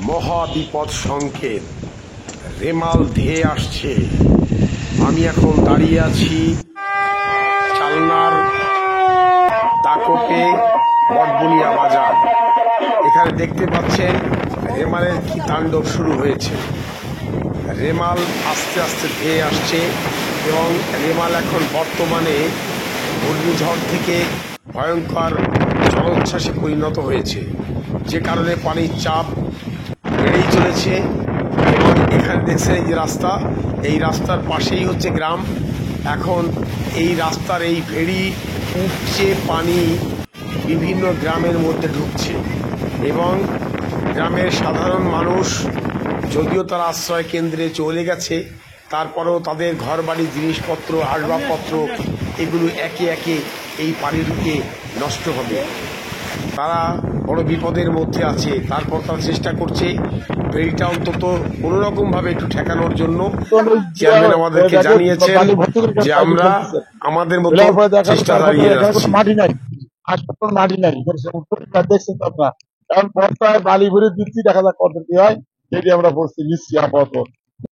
মহা বিপদ সংকেত, রেমাল ধেয়ে আসছে। আমি এখন দাঁড়িয়ে আছি চালনার দাকোপে বটবুনিয়া বাজার। এখানে দেখতে পাচ্ছেন রেমালের কি তাণ্ডব শুরু হয়েছে। রেমাল আস্তে আস্তে ধেয়ে আসছে এবং রেমাল এখন বর্তমানে ঘূর্ণিঝড় থেকে ভয়ঙ্কর জলোচ্ছ্বাসে পরিণত হয়েছে, যে কারণে পানির চাপ বেড়েই চলেছে। এবং এখানে দেখছেন এই যে রাস্তা, এই রাস্তার পাশেই হচ্ছে গ্রাম। এখন এই রাস্তার এই ভেড়ি উপচে পানি বিভিন্ন গ্রামের মধ্যে ঢুকছে এবং গ্রামের সাধারণ মানুষ যদিও তারা আশ্রয় কেন্দ্রে চলে গেছে, তারপরেও তাদের ঘরবাড়ি, জিনিসপত্র, আসবাবপত্র এগুলো একে একে এই পানি ঢুকে নষ্ট হবে। তারা বড় বিপদের মধ্যে আছে। তারপর তারা চেষ্টা করছে ভেড়িটা অন্তত কোনোরকমভাবে একটু ঠেকানোর জন্য। চেয়ারম্যান আমাদেরকে জানিয়েছেন যে আমরা আমাদের মতো চেষ্টা চালিয়ে যাচ্ছি। মাটি নাই, হাসপাতাল মাটি নাই, দেখছেন তো আপনার। কারণ বর্ষায় বালি ভরে দিচ্ছি, দেখা যাক কত কি হয়, সেটি আমরা বলছি নিচ্ছি আপাতত।